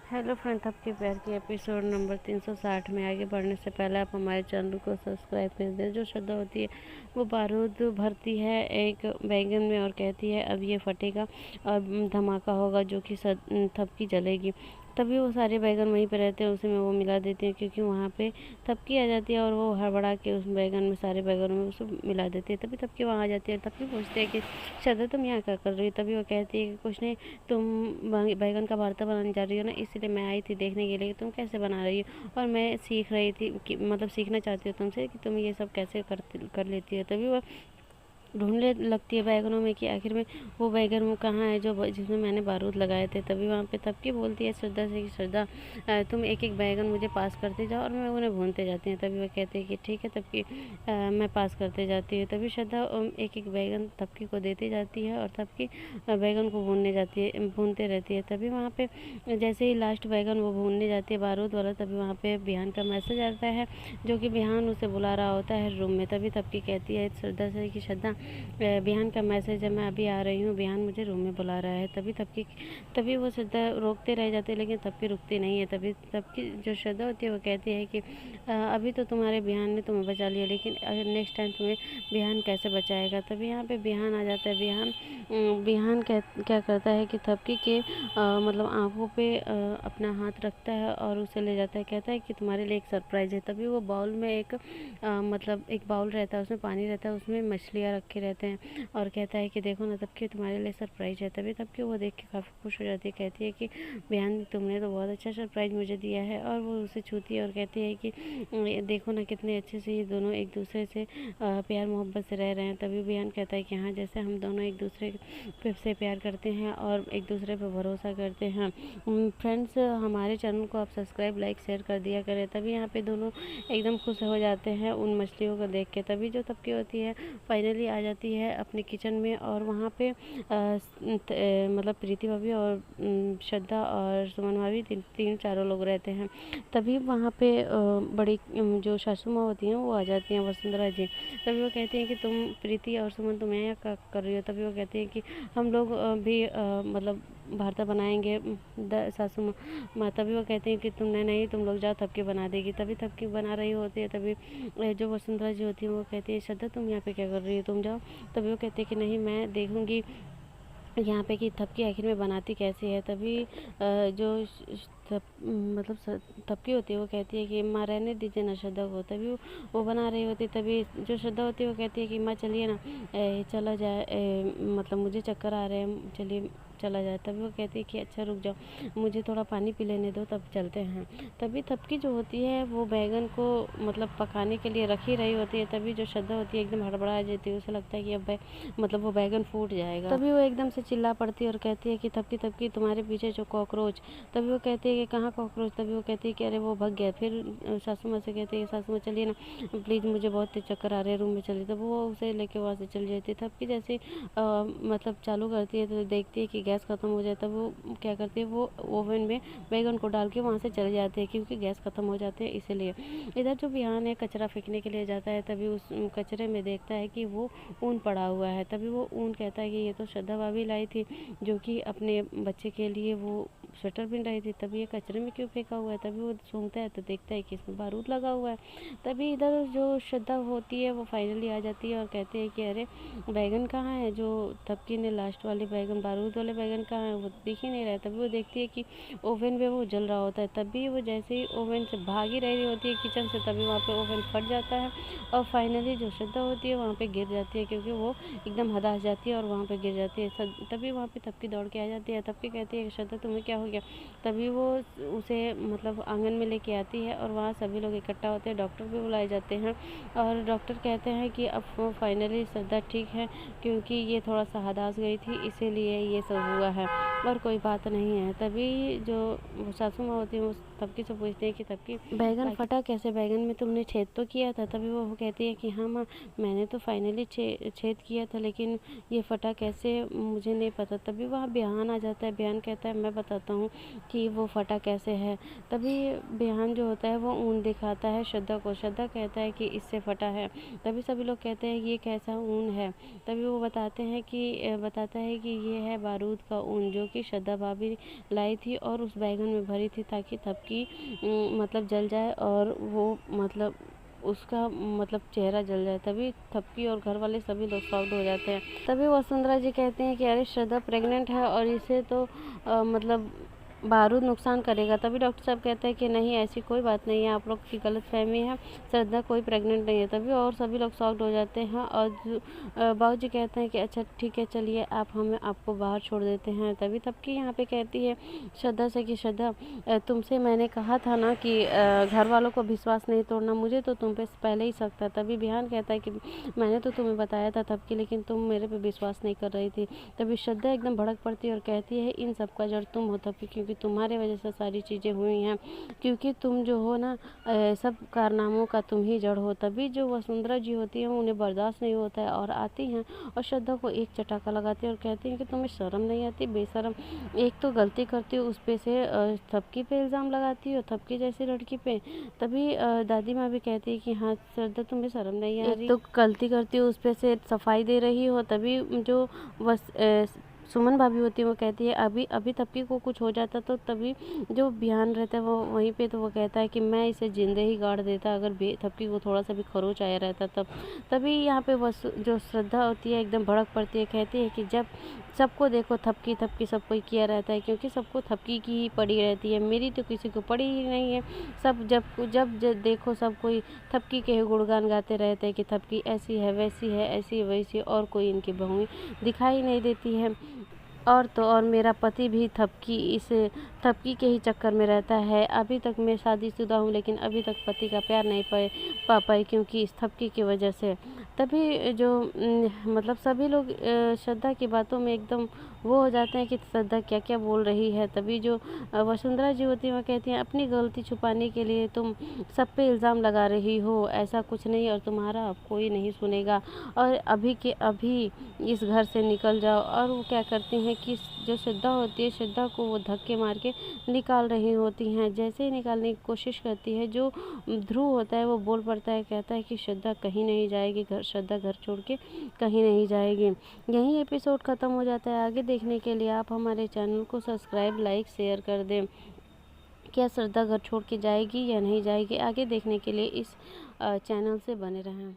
Hello friend, आपके प्यार की एपिसोड नंबर 360 में आगे बढ़ने से पहले आप हमारे चैनल को सब्सक्राइब कर दें। जो श्रद्धा होती है वो बारूद भरती है एक बैंगन में और कहती है अब ये फटेगा और धमाका होगा जो कि थपकी जलेगी। तभी वो सारे बैगन वहीं पे रहते हैं, उसी में वो मिला देते हैं क्योंकि वहाँ पे थपकी आ जाती है और वो हड़बड़ा के उस बैगन में सारे बैगनों में उसे मिला देती है। तभी थपकी वहाँ आ जाती है। तभी पूछते हैं कि श्रद्धा तुम यहाँ क्या कर रही हो। तभी वो कहती है कि कुछ नहीं, तुम बैगन का भरता बनाने जा रही हो ना, इसीलिए मैं आई थी देखने के लिए कि तुम कैसे बना रही हो। और मैं सीख रही थी कि मतलब सीखना चाहती हूँ तुमसे कि तुम ये सब कैसे कर लेती हो। तभी वो ढूँढने लगती है बैगनों में कि आखिर में वो बैगन वो कहाँ है जो जिसमें मैंने बारूद लगाए थे। तभी वहाँ पे तबकी बोलती है श्रद्धा से कि श्रद्धा तुम एक एक बैगन मुझे पास करते जाओ और मैं उन्हें भूनते जाती हूँ। तभी वो कहते हैं कि ठीक है तबकी, मैं पास करते जाती हूँ। तभी श्रद्धा एक एक बैगन तबकी को देती जाती है और तबकी बैगन को भूनने जाती है, भूनते रहती है। तभी वहाँ पे जैसे ही लास्ट बैगन वो भूनने जाती है बारूद वाला, तभी वहाँ पे बिहान का मैसेज आता है जो कि बिहान उसे बुला रहा होता है रूम में। तभी तबकी कहती है श्रद्धा से कि श्रद्धा बिहान का मैसेज है, मैं अभी आ रही हूँ, बिहान मुझे रूम में बुला रहा है। तभी वो श्रद्धा रोकते रह जाते हैं लेकिन तबकी रुकती नहीं है। तभी तबकी जो श्रद्धा होती है वो कहती है कि अभी तो तुम्हारे बिहान ने तुम्हें बचा लिया लेकिन नेक्स्ट टाइम तुम्हें बिहान कैसे बचाएगा। तभी यहाँ पे बिहान आ जाता है। बिहान क्या करता है कि थपकी के मतलब आँखों पे अपना हाथ रखता है और उसे ले जाता है। कहता है कि तुम्हारे लिए एक सरप्राइज़ है। तभी वो बाउल में मतलब एक बाउल रहता है, उसमें पानी रहता है, उसमें मछलियाँ रखे रहते हैं और कहता है कि देखो ना तबकी तुम्हारे लिए सरप्राइज़ है। तभी तबकी वो देख के काफ़ी खुश हो जाती है। कहती है कि बिहान तुमने तो बहुत अच्छा सरप्राइज़ मुझे दिया है। और वो उसे छूती है और कहती है कि ये देखो ना कितने अच्छे से ये दोनों एक दूसरे से प्यार मोहब्बत से रह रहे हैं। तभी बिहान कहता है कि हाँ, जैसे हम दोनों एक दूसरे से प्यार करते हैं और एक दूसरे पर भरोसा करते हैं। फ्रेंड्स, हमारे चैनल को आप सब्सक्राइब लाइक शेयर कर दिया करें। तभी यहाँ पे दोनों एकदम खुश हो जाते हैं उन मछलियों को देख के। तभी जो तबकी होती है फाइनली आ जाती है अपने किचन में और वहाँ पे मतलब प्रीति भाभी और श्रद्धा और सुमन भाभी तीन चारों लोग रहते हैं। तभी वहाँ पे बड़ी जो सासू माँ होती हैं वो आ जाती हैं, वसुंधरा जी। तभी वो कहती हैं कि तुम प्रीति और सुमन तुम यहाँ क्या कर रही हो। तभी वो कहती हैं कि हम लोग भी मतलब भरता बनाएंगे सासू माँ। तभी वो कहती हैं कि तुमने नहीं, तुम लोग जाओ, थपकी बना देगी। तभी थपकी बना रही होती है। तभी जो वसुंधरा जी होती है वो कहती है श्रद्धा तुम यहाँ पे क्या कर रही हो, तुम जाओ। तभी वो कहती है कि नहीं, मैं देखूँगी यहाँ पे कि थपकी आखिर में बनाती कैसे है। तभी जो मतलब थपकी होती है वो कहती है कि माँ रहने दीजिए ना श्रद्धा को। तभी वो बना रही होती है। तभी जो श्रद्धा होती है वो कहती है कि माँ चलिए ना, चला जाए, मतलब मुझे चक्कर आ रहे हैं, चलिए चला जाए। तभी वो कहती है कि अच्छा रुक जाओ, मुझे थोड़ा पानी पी लेने दो, तब चलते हैं। तभी थपकी जो होती है वो बैगन को मतलब पकाने के लिए रख ही रही होती है। तभी जो श्रद्धा होती है एकदम हड़बड़ा जाती है, उसे लगता है कि अब मतलब वो बैगन फूट जाएगा। तभी वो एकदम से चिल्ला पड़ती है और कहती है कि थपकी थपकी तुम्हारे पीछे जो कॉकरोच। तभी वो कहती है कि कहाँ कॉकरोच। तभी वो कहती है कि अरे वो भग गया। फिर सासू माँ से कहती है सासू माँ चलिए ना प्लीज़, मुझे बहुत तेज चक्कर आ रहे हैं, रूम में चलिए। तब वो उसे लेके वहाँ से चली जाती है। थपकी जैसे मतलब चालू करती है तो देखती है कि गैस ख़त्म हो जाए। तब वो क्या करती है, वो ओवन में बैगन को डाल के वहाँ से चले जाते हैं क्योंकि गैस ख़त्म हो जाते हैं इसीलिए। इधर जो बिहान है कचरा फेंकने के लिए जाता है। तभी उस कचरे में देखता है कि वो ऊन पड़ा हुआ है। तभी वो ऊन कहता है कि ये तो श्रद्धा भाभी लाई थी जो कि अपने बच्चे के लिए वो स्वेटर बिन रही थी, तभी ये कचरे में क्यों फेंका हुआ है। तभी वो सूंघता है तो देखता है कि इसमें बारूद लगा हुआ है। तभी इधर जो श्रद्धा होती है वो फाइनली आ जाती है और कहते हैं कि अरे बैगन कहाँ है, जो तबकी ने लास्ट वाले बैगन, बारूद वाले बैगन कहाँ है, वो दिख ही नहीं रहा है। तभी वो देखती है कि ओवन में वो जल रहा होता है। तभी वो जैसे ही ओवन से भाग ही रही होती है किचन से, तभी वहाँ पे ओवन फट जाता है और फाइनली जो श्रद्धा होती है वहाँ पे गिर जाती है क्योंकि वो एकदम हताश जाती है और वहाँ पे गिर जाती है। तभी वहाँ पे तबकी दौड़ के आ जाती है। तबकी कहती है श्रद्धा तुम्हें क्या हो गया। तभी वो उसे मतलब आंगन में लेके आती है और वहाँ सभी लोग इकट्ठा होते हैं, डॉक्टर भी बुलाए जाते हैं और डॉक्टर कहते हैं कि अब वो फाइनली श्रद्धा ठीक है क्योंकि ये थोड़ा सा हताश गई थी इसीलिए ये सब हुआ है और कोई बात नहीं है। तभी जो सासू माँ होती है वो तबकी से पूछते हैं कि तबकी बैगन फटा कैसे, बैगन में तुमने छेद तो किया था। तभी वो कहती है कि हाँ माँ, मैंने तो फाइनली छेद किया था लेकिन ये फटा कैसे मुझे नहीं पता। तभी वहाँ बिहान आ जाता है। बिहान कहता है मैं बताता हूँ कि वो फटा कैसे है। तभी बिहान जो होता है वो ऊन दिखाता है श्रद्धा को। श्रद्धा कहता है कि इससे फटा है। तभी सभी लोग कहते हैं ये कैसा ऊन है। तभी वो बताता है कि ये है बारूद का ऊन जो कि श्रद्धा भाभी लाई थी और उस बैगन में भरी थी ताकि थपकी मतलब जल जाए और वो मतलब उसका मतलब चेहरा जल जाए। तभी थपकी और घर वाले सभी लोग शॉक्ड हो जाते हैं। तभी वसुंधरा जी कहते हैं कि अरे श्रद्धा प्रेग्नेंट है और इसे तो मतलब बारूद नुकसान करेगा। तभी डॉक्टर साहब कहते हैं कि नहीं, ऐसी कोई बात नहीं है, आप लोग की गलतफहमी है, श्रद्धा कोई प्रेग्नेंट नहीं है। तभी और सभी लोग शॉक्ड हो जाते हैं और बाबूजी कहते हैं कि अच्छा ठीक है, चलिए आपको बाहर छोड़ देते हैं। तभी तबकी यहाँ पे कहती है श्रद्धा से कि श्रद्धा तुमसे मैंने कहा था ना कि घर वालों को विश्वास नहीं तोड़ना, मुझे तो तुम पे पहले ही शक था। तभी बिहान कहता है कि मैंने तो तुम्हें बताया था तबकी, लेकिन तुम मेरे पे विश्वास नहीं कर रही थी। तभी श्रद्धा एकदम भड़क पड़ती है और कहती है इन सब का जड़ तुम हो तबकी, क्योंकि तुम्हारे वजह से सारी चीज़ें हुई हैं, क्योंकि तुम जो हो ना सब कारनामों का तुम ही जड़ हो। तभी जो वसुंधरा जी होती हैं उन्हें बर्दाश्त नहीं होता है और आती हैं और श्रद्धा को एक चटाका लगाती है और कहती हैं कि तुम्हें शर्म नहीं आती, बेशरम, एक तो गलती करती हो उस पे से थपकी पे इल्ज़ाम लगाती हो, थपकी जैसी लड़की पे। तभी दादी माँ भी कहती है कि हाँ श्रद्धा, तुम्हें शर्म नहीं आ रही, एक तो गलती करती हो उस पे से सफाई दे रही हो। तभी जो सुमन भाभी होती है वो कहती है अभी तबकी को कुछ हो जाता तो तभी जो बिहान रहता है वो वहीं पे, तो वो कहता है कि मैं इसे जिंदे ही गाड़ देता अगर तबकी को थोड़ा सा भी खरोच आया रहता तब। तभी यहाँ पे जो श्रद्धा होती है एकदम भड़क पड़ती है, कहती है कि जब सबको देखो थपकी थपकी सब कोई किया रहता है, क्योंकि सबको थपकी की ही पड़ी रहती है, मेरी तो किसी को पड़ी ही नहीं है। सब जब देखो सब कोई थपकी के ही गुणगान गाते रहते हैं कि थपकी ऐसी है वैसी है, ऐसी वैसी, और कोई इनकी बहुएं दिखाई नहीं देती है। और तो और मेरा पति भी थपकी के ही चक्कर में रहता है। अभी तक मैं शादीशुदा हूँ लेकिन अभी तक पति का प्यार नहीं पा पाई, क्योंकि इस थपकी की वजह से। तभी जो मतलब सभी लोग श्रद्धा की बातों में एकदम वो हो जाते हैं कि श्रद्धा क्या क्या बोल रही है। तभी जो वसुंधरा जी होती हैं वो कहती हैं अपनी गलती छुपाने के लिए तुम सब पे इल्ज़ाम लगा रही हो, ऐसा कुछ नहीं, और तुम्हारा अब कोई नहीं सुनेगा, और अभी के अभी इस घर से निकल जाओ। और वो क्या करती हैं कि जो श्रद्धा होती है, श्रद्धा को वो धक्के मार के निकाल रही होती हैं। जैसे ही निकालने की कोशिश करती है, जो ध्रुव होता है वो बोल पड़ता है, कहता है कि श्रद्धा कहीं नहीं जाएगी, श्रद्धा घर छोड़ के कहीं नहीं जाएगी। यही एपिसोड ख़त्म हो जाता है। आगे देखने के लिए आप हमारे चैनल को सब्सक्राइब, लाइक, शेयर कर दें। क्या श्रद्धा घर छोड़ के जाएगी या नहीं जाएगी, आगे देखने के लिए इस चैनल से बने रहें।